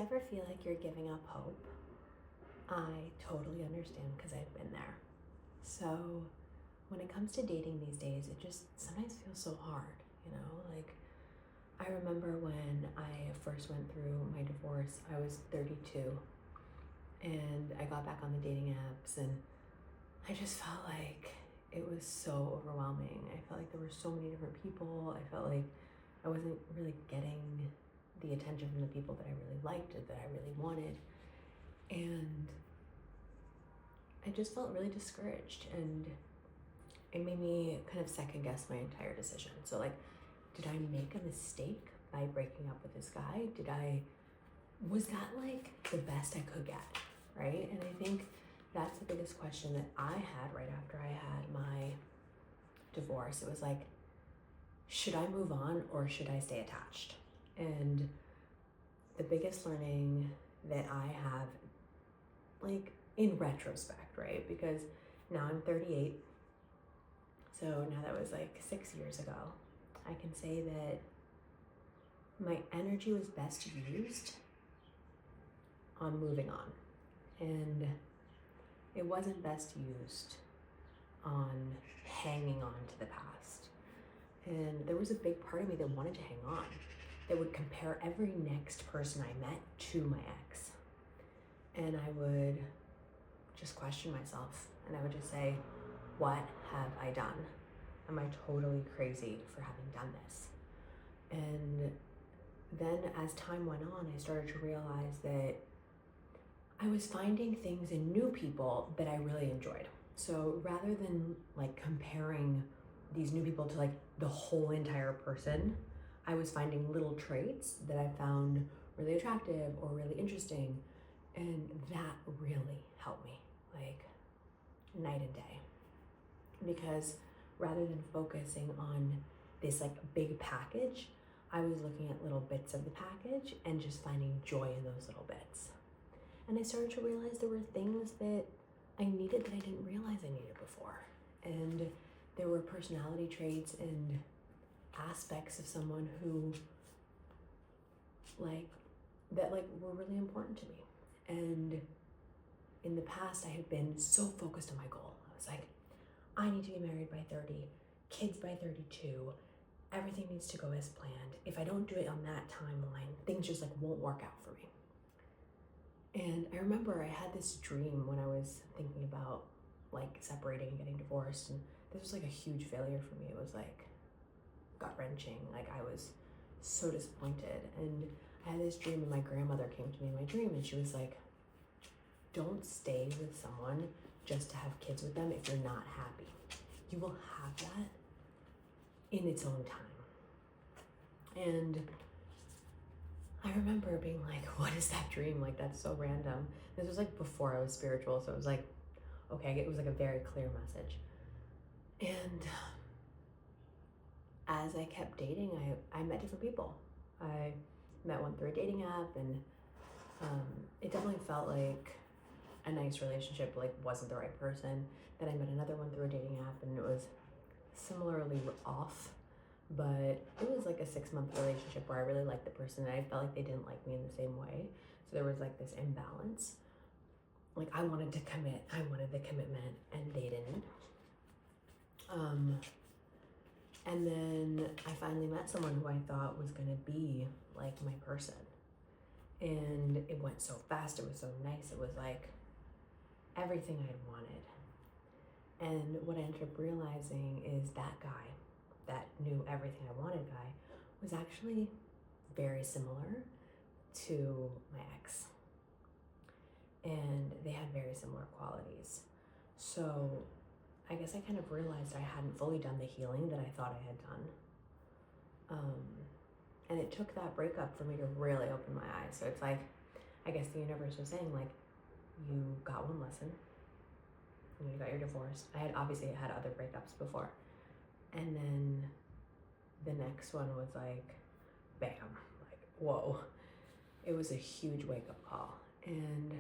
ever feel like you're giving up hope, I totally understand because I've been there. So when it comes to dating these days, it just sometimes feels so hard, you know? Like, I remember when I first went through my divorce, I was 32 and I got back on the dating apps and I just felt like it was so overwhelming. I felt like there were so many different people. I felt like I wasn't really getting the attention from the people that I really liked or that I really wanted. And I just felt really discouraged, and it made me kind of second guess my entire decision. So, like, did I make a mistake by breaking up with this guy? Was that like the best I could get? Right? And I think that's the biggest question that I had right after I had my divorce. It was like, should I move on or should I stay attached? And the biggest learning that I have, like, in retrospect, right? Because now I'm 38. So now that was like 6 years ago. I can say that my energy was best used on moving on. And it wasn't best used on hanging on to the past. And there was a big part of me that wanted to hang on, that would compare every next person I met to my ex. And I would just question myself, and I would just say, what have I done? Am I totally crazy for having done this? And then as time went on, I started to realize that I was finding things in new people that I really enjoyed. So rather than like comparing these new people to like the whole entire person, I was finding little traits that I found really attractive or really interesting. And that really helped me, like, night and day. Because rather than focusing on this like big package, I was looking at little bits of the package and just finding joy in those little bits. And I started to realize there were things that I needed that I didn't realize I needed before. And there were personality traits and aspects of someone who were really important to me. And in the past, I had been so focused on my goal. I was like, I need to be married by 30, kids by 32. Everything needs to go as planned. If I don't do it on that timeline, things just like won't work out for me. And I remember I had this dream when I was thinking about like separating and getting divorced. And this was like a huge failure for me. It was like gut-wrenching. Like, I was so disappointed. And I had this dream, and my grandmother came to me in my dream, and she was like, don't stay with someone just to have kids with them if you're not happy. You will have that in its own time. And I remember being like, what is that dream? Like, that's so random. This was like before I was spiritual, so it was like, okay, it was like a very clear message. And as I kept dating, I met different people. I met one through a dating app, and it definitely felt like a nice relationship, like wasn't the right person. Then I met another one through a dating app, and it was similarly off, but it was like a 6-month relationship where I really liked the person and I felt like they didn't like me in the same way. So there was like this imbalance. Like, I wanted to commit, I wanted the commitment, and they didn't. And then I finally met someone who I thought was gonna be like my person. And it went so fast, it was so nice, it was like everything I'd wanted. And what I ended up realizing is that guy, that knew everything I wanted guy, was actually very similar to my ex. And they had very similar qualities. So I guess I kind of realized I hadn't fully done the healing that I thought I had done. And it took that breakup for me to really open my eyes. So it's like, I guess the universe was saying, like, you got one lesson, you got your divorce. I had obviously had other breakups before. And then the next one was like, bam, like, whoa. It was a huge wake-up call. And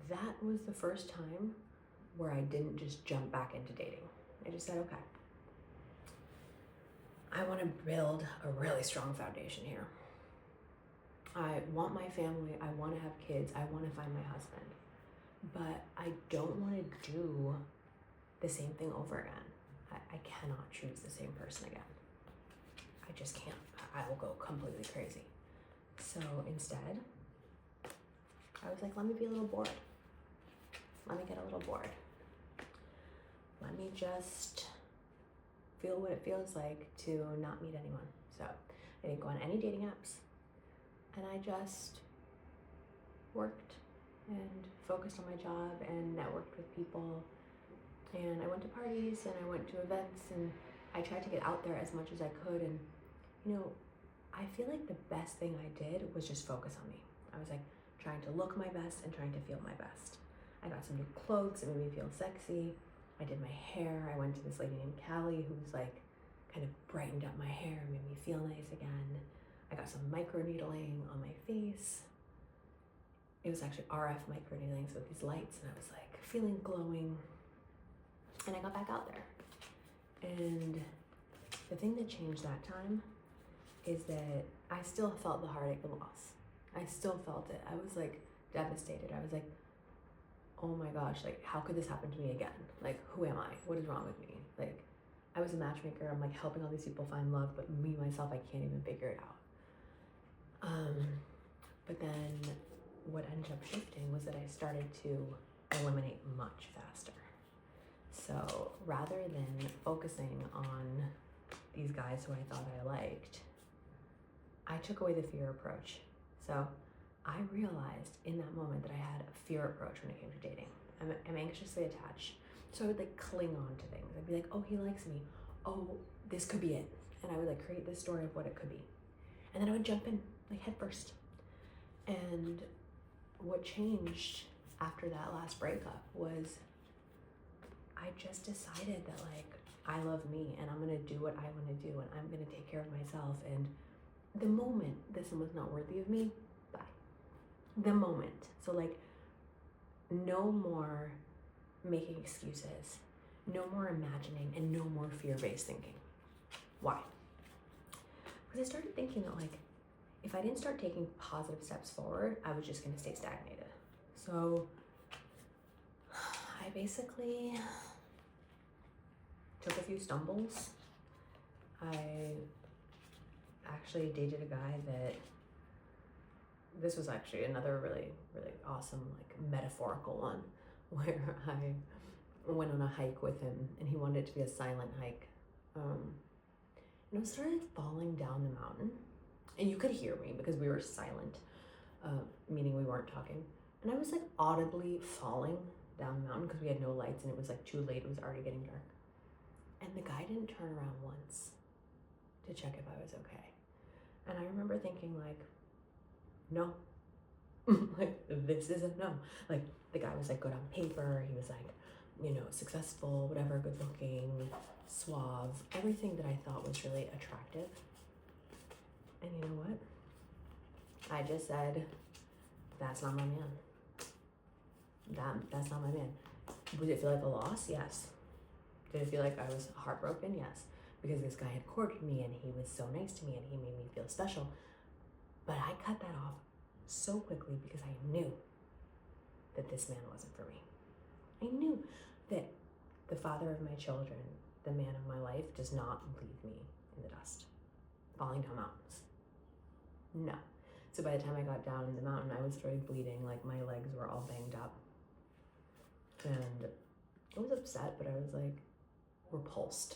that was the first time where I didn't just jump back into dating. I just said, okay, I want to build a really strong foundation here. I want my family, I want to have kids, I want to find my husband. But I don't want to do the same thing over again. I cannot choose the same person again. I just can't. I will go completely crazy. So instead, I was like, let me be a little bored. Let me get a little bored. Let me just feel what it feels like to not meet anyone. So I didn't go on any dating apps, and I just worked and focused on my job and networked with people. And I went to parties and I went to events, and I tried to get out there as much as I could. And you know, I feel like the best thing I did was just focus on me. I was like trying to look my best and trying to feel my best. I got some new clothes that made me feel sexy. I did my hair. I went to this lady named Callie who was like kind of brightened up my hair, made me feel nice again. I got some micro needling on my face. It was actually RF micro needling, so with these lights, and I was like feeling glowing. And I got back out there. And the thing that changed that time is that I still felt the heartache, the loss. I still felt it. I was like devastated. I was like, oh my gosh, like how could this happen to me again? Like, who am I? What is wrong with me? Like, I was a matchmaker. I'm like helping all these people find love, but me, myself, I can't even figure it out. But then what ended up shifting was that I started to eliminate much faster. So rather than focusing on these guys who I thought I liked, I took away the fear approach. So I realized in that moment that I had a fear approach when it came to dating. I'm anxiously attached. So I would like cling on to things. I'd be like, oh, he likes me. Oh, this could be it. And I would like create this story of what it could be. And then I would jump in like head first. And what changed after that last breakup was I just decided that like, I love me and I'm gonna do what I wanna do and I'm gonna take care of myself. And the moment that someone's not worthy of me, bye. The moment. So like, no more making excuses, no more imagining, and no more fear-based thinking. Why? Because I started thinking that like, if I didn't start taking positive steps forward, I was just gonna stay stagnated. So I basically took a few stumbles. I actually dated a guy that, this was actually another really, really awesome, like metaphorical one, where I went on a hike with him and he wanted it to be a silent hike. And I started falling down the mountain and you could hear me because we were silent, meaning we weren't talking. And I was like audibly falling down the mountain because we had no lights and it was like too late, it was already getting dark. And the guy didn't turn around once to check if I was okay. And I remember thinking like, no, like this is a no. Like the guy was like good on paper, he was like, you know, successful, whatever, good looking, suave, everything that I thought was really attractive. And you know what? I just said, that's not my man. That's not my man. Did it feel like a loss? Yes. Did it feel like I was heartbroken? Yes. Because this guy had courted me and he was so nice to me and he made me feel special. But I cut that off so quickly because I knew that this man wasn't for me. I knew that the father of my children, the man of my life, does not leave me in the dust, falling down mountains. No. So by the time I got down in the mountain, I was started bleeding, like my legs were all banged up. And I was upset, but I was like repulsed.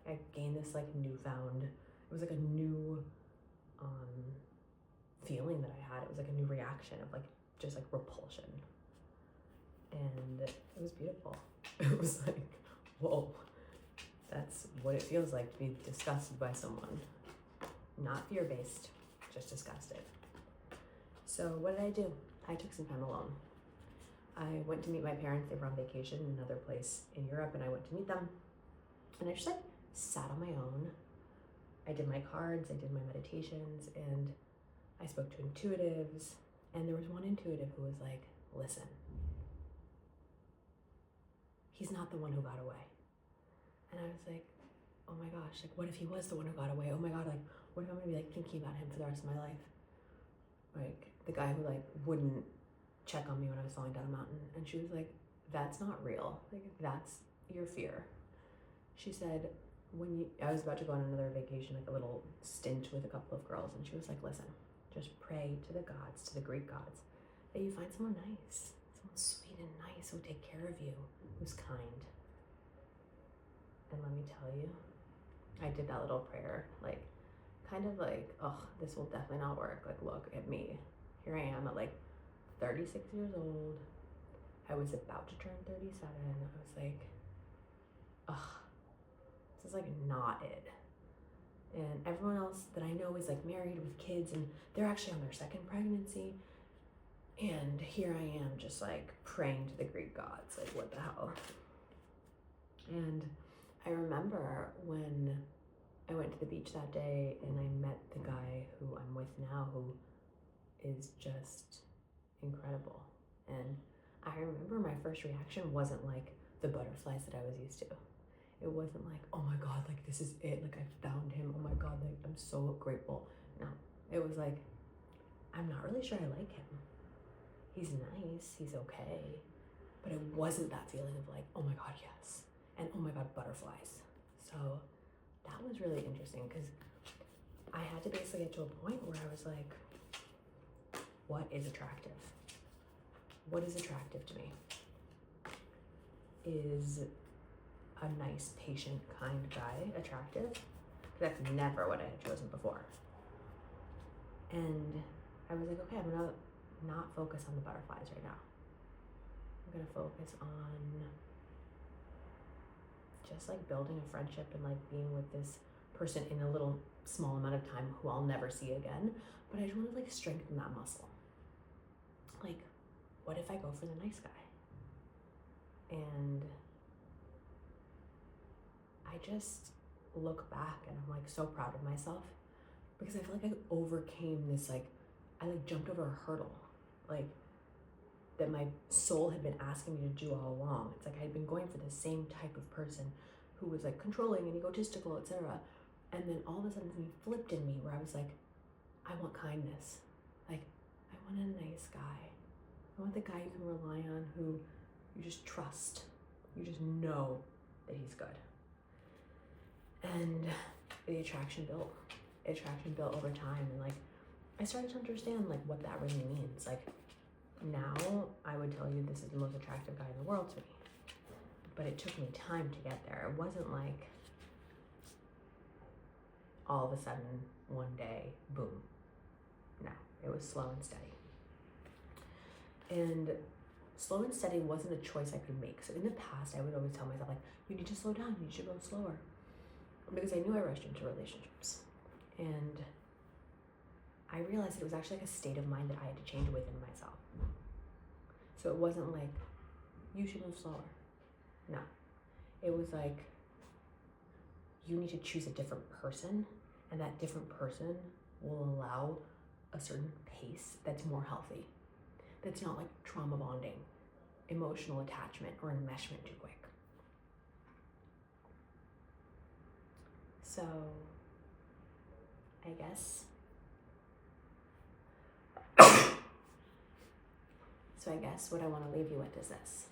I gained this like newfound, it was like a new feeling that I had. It was like a new reaction of like, just like repulsion. And it was beautiful. It was like, whoa, that's what it feels like to be disgusted by someone. Not fear-based, just disgusted. So what did I do? I took some time alone. I went to meet my parents. They were on vacation in another place in Europe, and I went to meet them. And I just like sat on my own. I did my cards, I did my meditations, and I spoke to intuitives. And there was one intuitive who was like, listen, he's not the one who got away. And I was like, oh my gosh, like what if he was the one who got away? Oh my God, like what if I'm gonna be like thinking about him for the rest of my life? like the guy who like wouldn't check on me when I was falling down a mountain. And she was like, that's not real. Like, that's your fear. She said, I was about to go on another vacation, like a little stint with a couple of girls, and she was like, listen, just pray to the gods, to the Greek gods, that you find someone nice, someone sweet and nice who will take care of you, who's kind. And let me tell you, I did that little prayer, like, kind of like, oh, this will definitely not work. Like, look at me. Here I am at like 36 years old. I was about to turn 37. I was like, ugh, this is like not it. And everyone else that I know is like married with kids, and they're actually on their second pregnancy. And here I am just like praying to the Greek gods, like what the hell? And I remember when I went to the beach that day and I met the guy who I'm with now, who is just incredible. And I remember my first reaction wasn't like the butterflies that I was used to. It wasn't like, oh my God, like this is it, like I found him, oh my God, like I'm so grateful. No, it was like, I'm not really sure I like him. He's nice, he's okay, but it wasn't that feeling of like, oh my God, yes, and oh my God, butterflies. So that was really interesting, because I had to basically get to a point where I was like, what is attractive? What is attractive to me? Is a nice, patient, kind guy attractive? That's never what I had chosen before. And I was like, okay, I'm gonna not focus on the butterflies right now. I'm gonna focus on just like building a friendship and like being with this person in a little small amount of time who I'll never see again. But I just want to like strengthen that muscle. Like, what if I go for the nice guy? And I just look back and I'm like so proud of myself, because I feel like I overcame this, like I like jumped over a hurdle, like that my soul had been asking me to do all along. It's like I had been going for the same type of person who was like controlling and egotistical, etc. And then all of a sudden something flipped in me where I was like, I want kindness. Like, I want a nice guy. I want the guy you can rely on, who you just trust. You just know that he's good. And the attraction built. Attraction built over time, and like I started to understand like what that really means. Like now I would tell you this is the most attractive guy in the world to me. But it took me time to get there. It wasn't like all of a sudden one day, boom. No, it was slow and steady. And slow and steady wasn't a choice I could make. So in the past, I would always tell myself, like, you need to slow down, you should go slower. Because I knew I rushed into relationships. And I realized it was actually like a state of mind that I had to change within myself. So it wasn't like, you should move slower. No. It was like, you need to choose a different person, and that different person will allow a certain pace that's more healthy. That's not like trauma bonding, emotional attachment, or enmeshment too quick. So, I guess what I want to leave you with is this.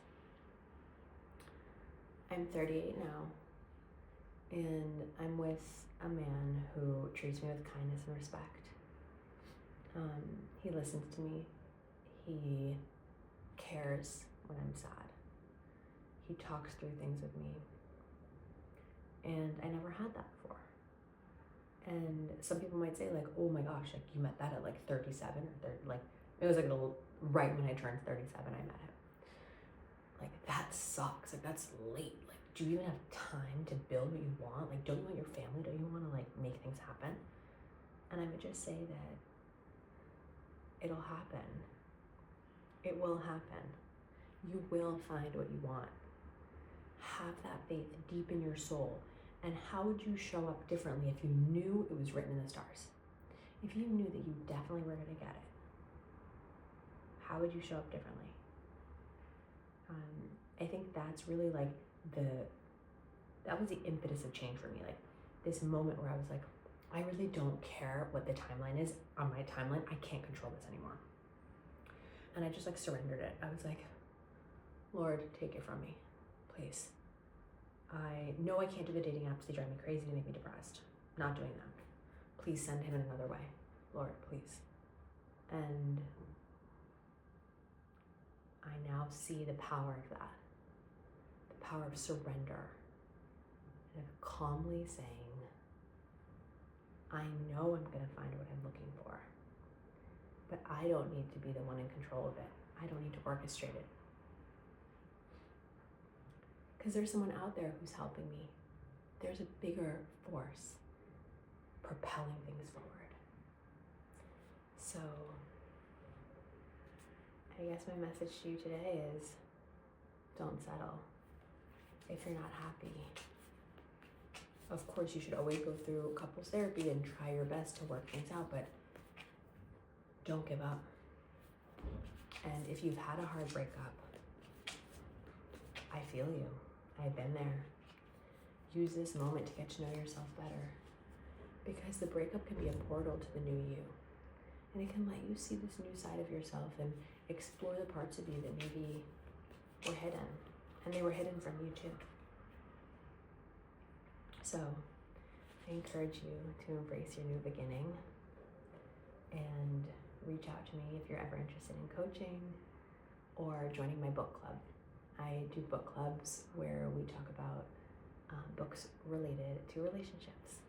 I'm 38 now, and I'm with a man who treats me with kindness and respect. He listens to me. He cares when I'm sad. He talks through things with me. And I never had that before. And some people might say like, oh my gosh, like you met that at like 37 or 30, like it was like a little, right when I turned 37, I met him. Like that sucks, like that's late. Like, do you even have time to build what you want? Like, don't you want your family? Don't you want to like make things happen? And I would just say that it'll happen. It will happen. You will find what you want. Have that faith deep in your soul. And how would you show up differently if you knew it was written in the stars? If you knew that you definitely were going to get it, how would you show up differently? I think that's really like that was the impetus of change for me. Like this moment where I was like, I really don't care what the timeline is on my timeline. I can't control this anymore. And I just like surrendered it. I was like, Lord, take it from me, please. I know I can't do the dating apps. They drive me crazy. They make me depressed. Not doing that. Please send him in another way. Lord, please. And I now see the power of that. The power of surrender. And of calmly saying, I know I'm going to find what I'm looking for. But I don't need to be the one in control of it. I don't need to orchestrate it. Because there's someone out there who's helping me. There's a bigger force propelling things forward. So, I guess my message to you today is, don't settle. If you're not happy, of course you should always go through couples therapy and try your best to work things out, but don't give up. And if you've had a hard breakup, I feel you. I've been there. Use this moment to get to know yourself better, because the breakup can be a portal to the new you. And it can let you see this new side of yourself and explore the parts of you that maybe were hidden. And they were hidden from you too. So I encourage you to embrace your new beginning and reach out to me if you're ever interested in coaching or joining my book club. I do book clubs where we talk about books related to relationships.